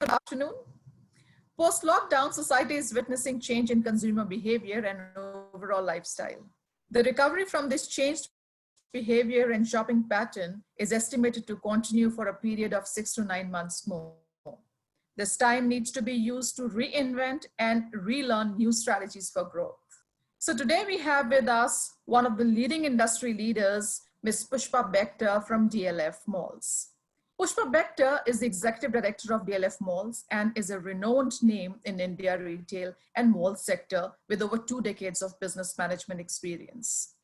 good afternoon. Post-lockdown, society is witnessing change in consumer behavior and overall lifestyle. The recovery from this changed behavior and shopping pattern is estimated to continue for a period of 6 to 9 months more. This time needs to be used to reinvent and relearn new strategies for growth. So today we have with us one of the leading industry leaders, Ms. Pushpa Bector from DLF Malls. Pushpa Bector is the executive director of DLF Malls and is a renowned name in India retail and mall sector with over 2 decades of business management experience.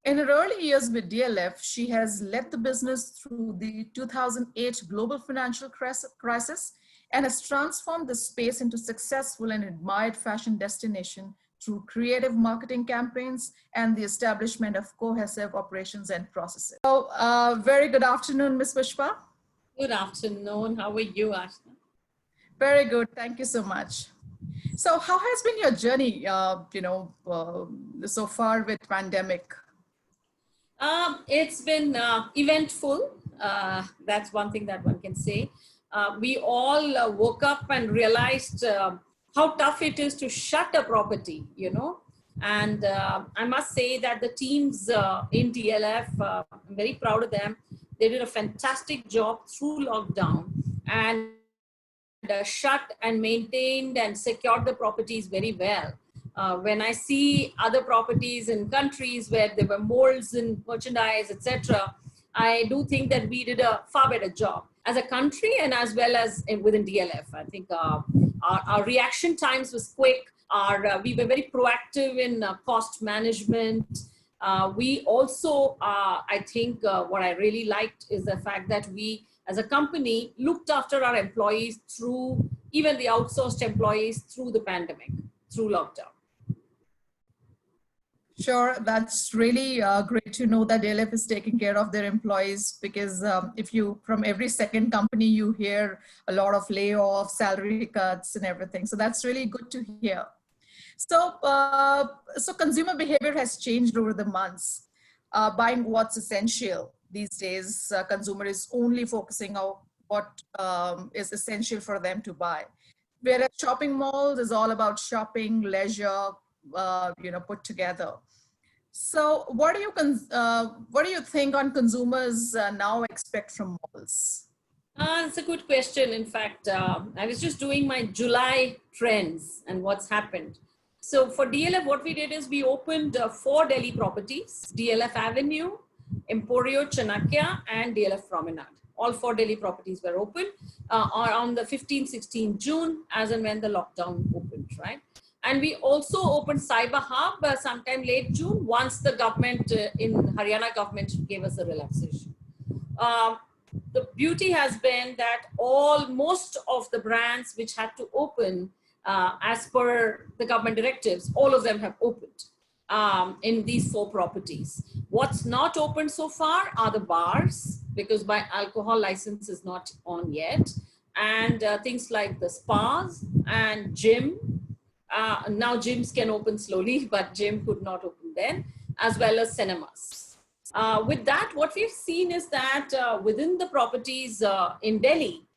In her early years with DLF, she has led the business through the 2008 global financial crisis and has transformed the space into successful and admired fashion destination through creative marketing campaigns and the establishment of cohesive operations and processes. So, very good afternoon, Ms. Pushpa. Good afternoon. How are you, Ashna? Very good. Thank you so much. So, how has been your journey, so far with pandemic? It's been eventful. That's one thing that one can say. We all woke up and realized how tough it is to shut a property, And I must say that the teams in DLF, I'm very proud of them. They did a fantastic job through lockdown and shut and maintained and secured the properties very well. When I see other properties in countries where there were molds in merchandise, etc., I do think that we did a far better job as a country and as well as within DLF. I think our reaction times was quick. We were very proactive in cost management. We also, I think what I really liked is the fact that we as a company looked after our employees through, even the outsourced employees through the pandemic, through lockdown. Sure, that's really great to know that DLF is taking care of their employees, because if you, from every second company, you hear a lot of layoffs, salary cuts and everything. So that's really good to hear. So, so consumer behavior has changed over the months. Buying what's essential these days, consumer is only focusing on what is essential for them to buy. Whereas shopping malls is all about shopping, leisure, put together. So what do you think on consumers now expect from malls? It's a good question. In fact, I was just doing my July trends and what's happened. So for DLF, what we did is we opened 4 Delhi properties: DLF Avenue, Emporio, Chanakya, and DLF Promenade. All 4 Delhi properties were open on the 15-16 June, as and when the lockdown opened, right? And we also opened Cyber Hub sometime late June, once the government in Haryana government gave us a relaxation. The beauty has been that most of the brands which had to open as per the government directives, all of them have opened in these 4 properties. What's not open so far are the bars, because my alcohol license is not on yet, and things like the spas and gym. Now gyms can open slowly, but gym could not open then, as well as cinemas. With that, what we've seen is that within the properties in Delhi,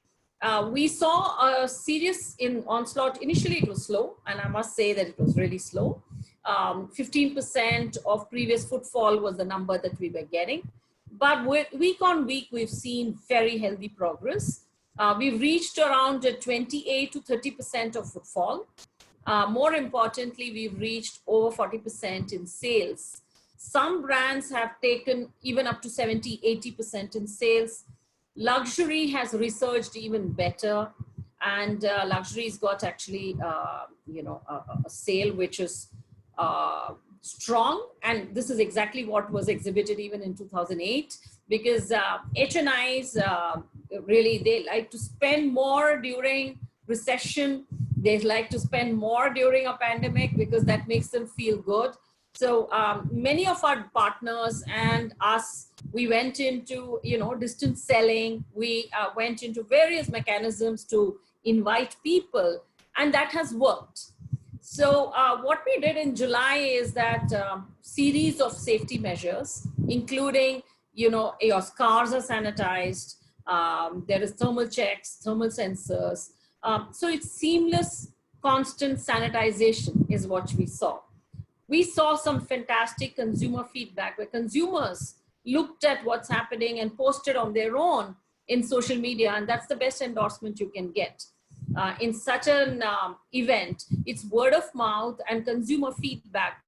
we saw a serious onslaught. Initially, it was slow, and I must say that it was really slow. 15% of previous footfall was the number that we were getting. But week on week, we've seen very healthy progress. We've reached around 28 to 30% of footfall. More importantly, we've reached over 40% in sales. Some brands have taken even up to 70, 80% in sales. Luxury has resurged even better, and luxury's got actually, a sale which is strong. And this is exactly what was exhibited even in 2008, because HNIs, really, they like to spend more during recession. They like to spend more during a pandemic because that makes them feel good. So many of our partners and us, we went into, distance selling. We went into various mechanisms to invite people, and that has worked. So what we did in July is that series of safety measures, including, your cars are sanitized. There is thermal checks, thermal sensors. So it's seamless, constant sanitization is what we saw. We saw some fantastic consumer feedback where consumers looked at what's happening and posted on their own in social media, and that's the best endorsement you can get. In such an event, it's word of mouth and consumer feedback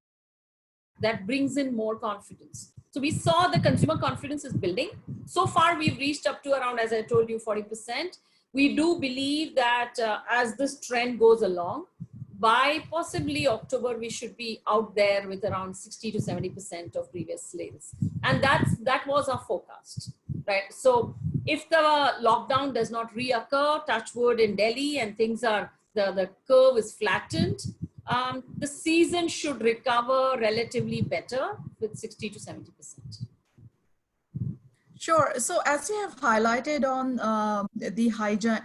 that brings in more confidence. So we saw the consumer confidence is building. So far, we've reached up to around, as I told you, 40%. We do believe that as this trend goes along, by possibly October, we should be out there with around 60 to 70% of previous sales. And that was our forecast, right? So if the lockdown does not reoccur, touch wood in Delhi, and things are, the curve is flattened, the season should recover relatively better with 60 to 70%. Sure. So as you have highlighted on the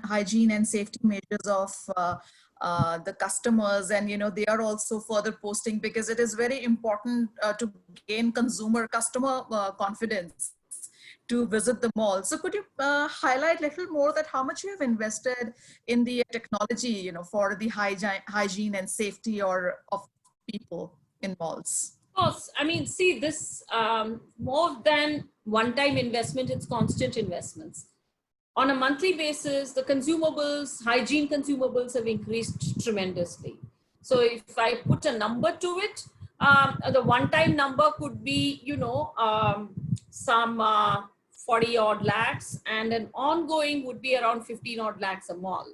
hygiene and safety measures of the customers, and they are also further posting, because it is very important to gain customer confidence to visit the mall. So could you highlight a little more that how much you have invested in the technology, for the hygiene and safety of people in malls? Of course. I mean, see, this more than one-time investment, it's constant investments. On a monthly basis, the consumables, hygiene consumables have increased tremendously. So if I put a number to it, the one-time number could be, some 40 odd lakhs, and an ongoing would be around 15 odd lakhs a mall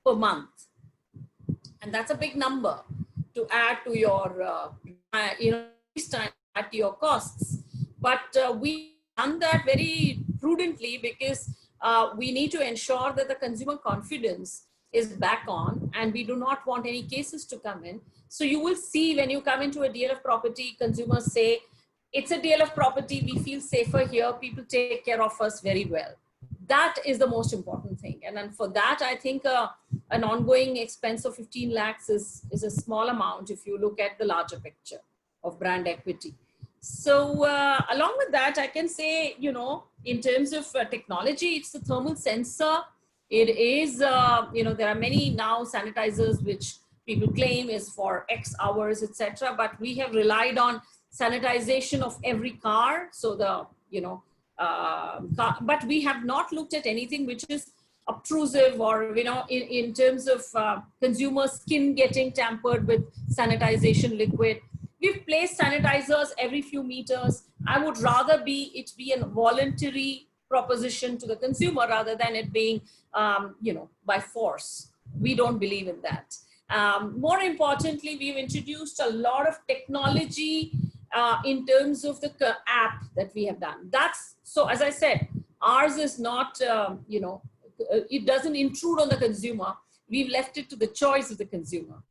per month. And that's a big number to add to your, add to your costs. But we've done that very prudently, because we need to ensure that the consumer confidence is back on, and we do not want any cases to come in. So you will see when you come into a DLF property, consumers say, it's a DLF property, we feel safer here, people take care of us very well. That is the most important thing. And then for that, I think an ongoing expense of 15 lakhs is a small amount if you look at the larger picture of brand equity. So along with that, I can say, in terms of technology, it's the thermal sensor. It is, there are many now sanitizers which people claim is for X hours, etc. But we have relied on sanitization of every car. So but we have not looked at anything which is obtrusive, or, in terms of consumer skin getting tampered with sanitization liquid. We've placed sanitizers every few meters. I would rather it be a voluntary proposition to the consumer rather than it being, by force. We don't believe in that. More importantly, we've introduced a lot of technology in terms of the app that we have done. So as I said, ours is not, it doesn't intrude on the consumer. We've left it to the choice of the consumer.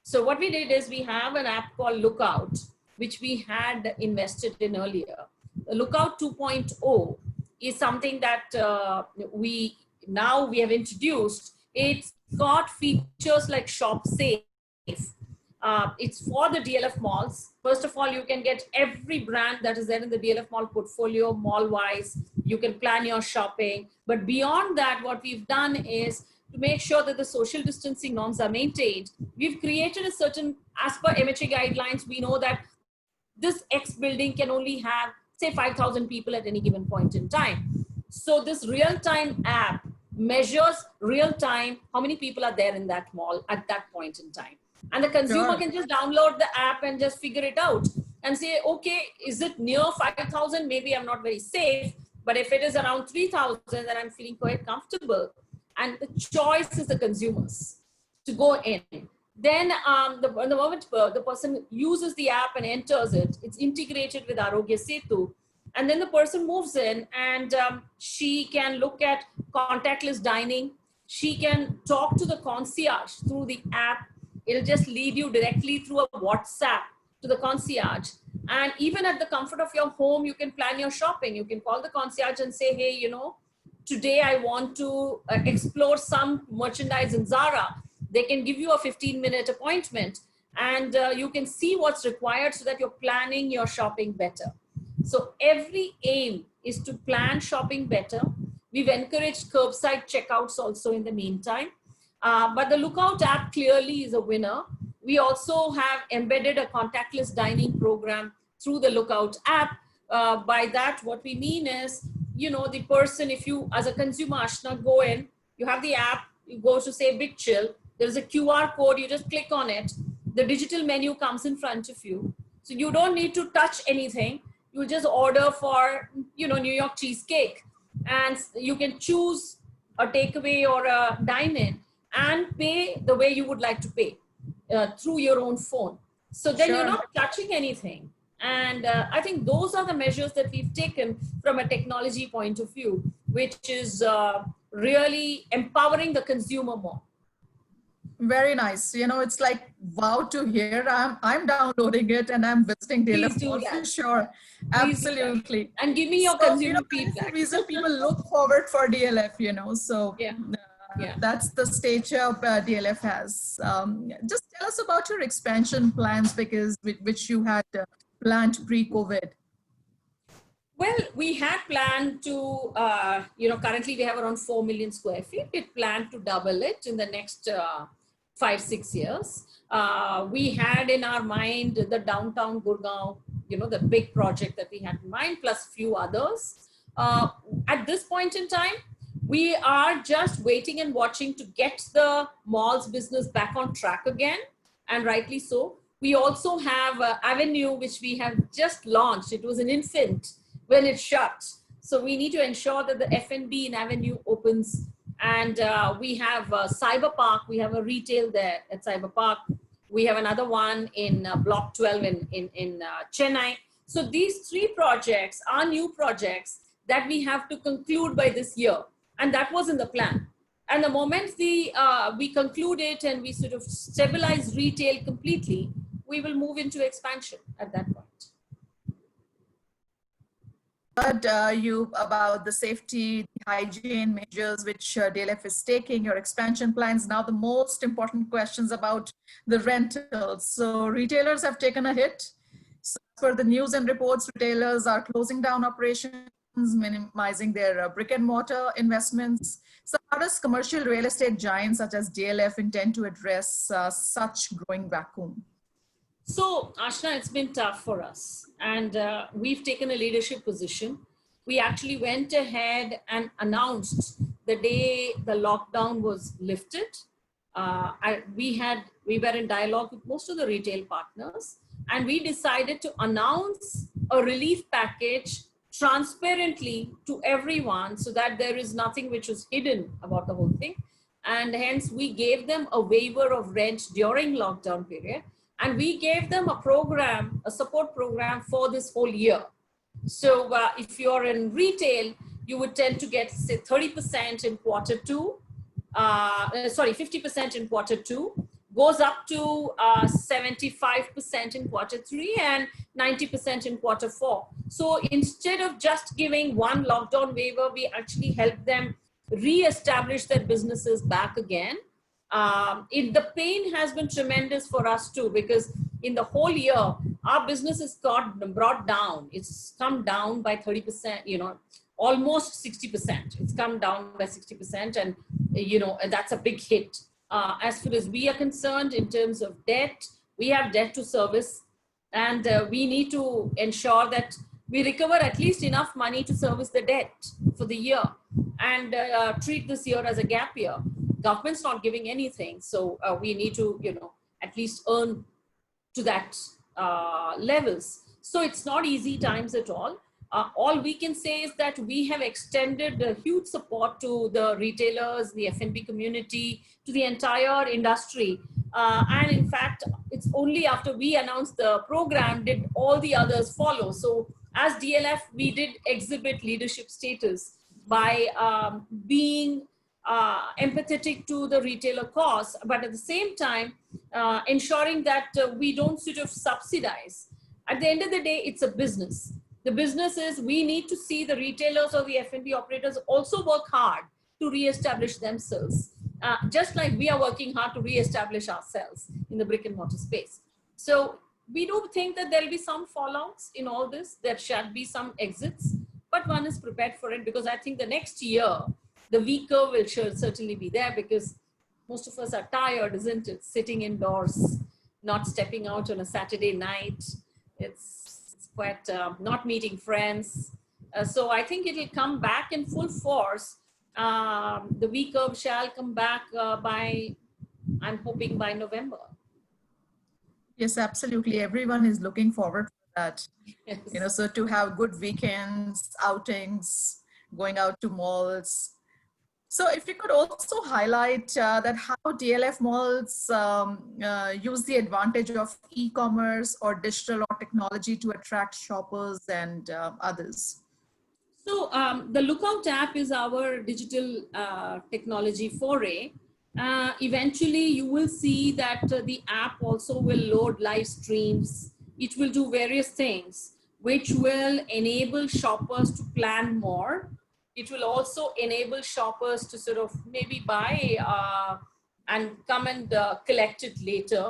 So what we did is we have an app called Lookout, which we had invested in earlier. Lookout 2.0 is something that we have introduced. It's got features like Shop Safe. It's for the DLF malls. First of all, you can get every brand that is there in the DLF mall portfolio, mall-wise. You can plan your shopping. But beyond that, what we've done is to make sure that the social distancing norms are maintained. We've created a certain, as per MHA guidelines, we know that this X building can only have, say, 5,000 people at any given point in time. So this real-time app measures real-time how many people are there in that mall at that point in time. And the consumer can just download the app and just figure it out and say, okay, is it near 5,000? Maybe I'm not very safe. But if it is around 3,000, then I'm feeling quite comfortable. And the choice is the consumers to go in. Then the moment the person uses the app and enters it, it's integrated with Arogya Setu. And then the person moves in, and she can look at contactless dining. She can talk to the concierge through the app. It'll just lead you directly through a WhatsApp to the concierge. And even at the comfort of your home, you can plan your shopping. You can call the concierge and say, hey, today I want to explore some merchandise in Zara. They can give you a 15-minute appointment, and you can see what's required so that you're planning your shopping better. So every aim is to plan shopping better. We've encouraged curbside checkouts also in the meantime. But the Lookout app clearly is a winner. We also have embedded a contactless dining program through the Lookout app. By that, what we mean is, the person, if you, as a consumer, Ashna, go in, you have the app, you go to say Big Chill, there's a QR code, you just click on it. The digital menu comes in front of you. So you don't need to touch anything. You just order for, New York cheesecake, and you can choose a takeaway or a dine-in and pay the way you would like to pay through your own phone. So then you're not touching anything. And I think those are the measures that we've taken from a technology point of view, which is really empowering the consumer more. Very nice. It's like, wow to hear. I'm downloading it and I'm visiting DLF for sure. Absolutely. And give me your consumer feedback. That's the reason people look forward for DLF, so that's the stage DLF has. Just tell us about your expansion plans, because which you had planned pre-COVID. Well, we had planned to, currently we have around 4 million square feet. We planned to double it in the next 5-6 years. We had in our mind the downtown Gurgaon, the big project that we had in mind, plus few others. At this point in time, we are just waiting and watching to get the malls business back on track again, and rightly so. We also have Avenue, which we have just launched. It was an infant when it shut. So we need to ensure that the F&B in Avenue opens. And we have Cyber Park. We have a retail there at Cyber Park. We have another one in Block 12 in Chennai. So these 3 projects are new projects that we have to conclude by this year. And that was in the plan. And the moment we conclude it and we sort of stabilize retail completely, we will move into expansion at that point. You about the safety, hygiene measures which DLF is taking, your expansion plans. Now the most important questions about the rentals. So retailers have taken a hit. So for the news and reports, retailers are closing down operations, minimizing their brick and mortar investments. So how does commercial real estate giants such as DLF intend to address such growing vacuum? So, Ashna, it's been tough for us, and we've taken a leadership position. We actually went ahead and announced the day the lockdown was lifted. We were in dialogue with most of the retail partners, and we decided to announce a relief package transparently to everyone, so that there is nothing which was hidden about the whole thing. And hence, we gave them a waiver of rent during lockdown period. And we gave them a program, a support program for this whole year. So if you're in retail, you would tend to get, say, 30% in quarter 2, 50% in quarter 2, goes up to 75% in quarter 3 and 90% in quarter 4. So instead of just giving one lockdown waiver, we actually help them re-establish their businesses back again. The pain has been tremendous for us too, because in the whole year, our business has got brought down. It's come down by 30%, almost 60%. It's come down by 60%. And, that's a big hit. As far as we are concerned, in terms of debt, we have debt to service, and we need to ensure that we recover at least enough money to service the debt for the year, and treat this year as a gap year. Government's not giving anything, so we need to, at least earn to that levels. So it's not easy times at all. All we can say is that we have extended a huge support to the retailers, the F&B community, to the entire industry. And in fact, it's only after we announced the program did all the others follow. So as DLF, we did exhibit leadership status by being empathetic to the retailer cause, but at the same time, ensuring that we don't sort of subsidize. At the end of the day, it's a business. The business is, we need to see the retailers or the F&B operators also work hard to re-establish themselves, just like we are working hard to re-establish ourselves in the brick and mortar space. So we do think that there'll be some fallouts in all this. There shall be some exits, but one is prepared for it, because I think the next year, the weaker will certainly be there, because most of us are tired, isn't it? Sitting indoors, not stepping out on a Saturday night. It's quite not meeting friends. So I think it'll come back in full force. The V curve shall come back by, I'm hoping by November. Yes, absolutely. Everyone is looking forward to that. Yes. You know, so to have good weekends, outings, going out to malls. So if you could also highlight that how DLF malls use the advantage of e-commerce or digital or technology to attract shoppers and others. So the Lookout app is our digital technology foray. Eventually, you will see that the app also will load live streams. It will do various things, which will enable shoppers to plan more. It will also enable shoppers to sort of maybe buy and come and collect it later.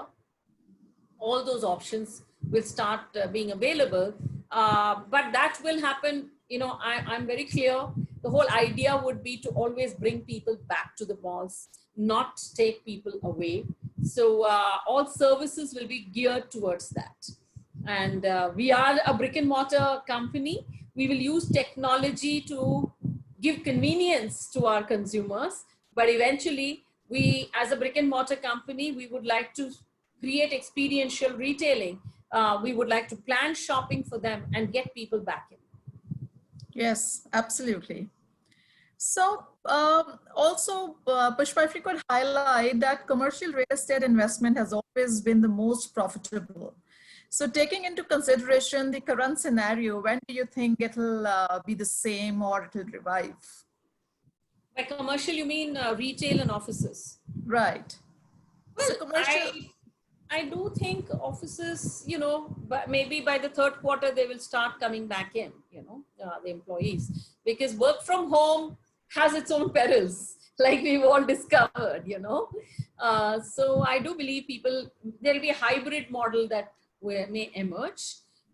All those options will start being available. But that will happen, you know, I'm very clear. The whole idea would be to always bring people back to the malls, not take people away. So all services will be geared towards that. And we are a brick and mortar company. We will use technology to give convenience to our consumers. But eventually, we, as a brick and mortar company, we would like to create experiential retailing. We would like to plan shopping for them and get people back in. Yes, absolutely. So also, Pushpa, if you could highlight that commercial real estate investment has always been the most profitable. So taking into consideration the current scenario, when do you think it'll be the same or it'll revive? By commercial, you mean retail and offices? Right. Well, So commercial. I do think offices, you know, but maybe by the third quarter, they will start coming back in, you know, the employees, because work from home has its own perils, like we've all discovered, you know. So I do believe there'll be a hybrid model that may emerge.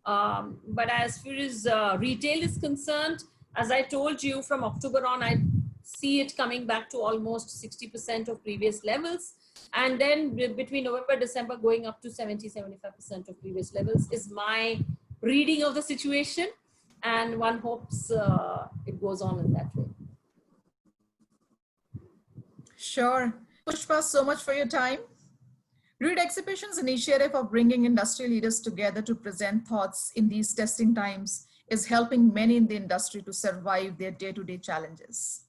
But as far as retail is concerned, as I told you, from October on, I see it coming back to almost 60% of previous levels. And then between November, December, going up to 70–75% of previous levels is my reading of the situation. And one hopes it goes on in that way. Sure. Pushpa, so much for your time. Read Exhibition's initiative of bringing industry leaders together to present thoughts in these testing times is helping many in the industry to survive their day-to-day challenges.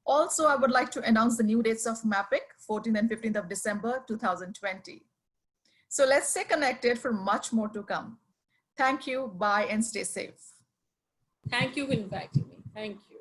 Also, I would like to announce the new dates of MAPIC, 14th and 15th of December, 2020. So let's stay connected for much more to come. Thank you, bye, and stay safe. Thank you for inviting me. Thank you.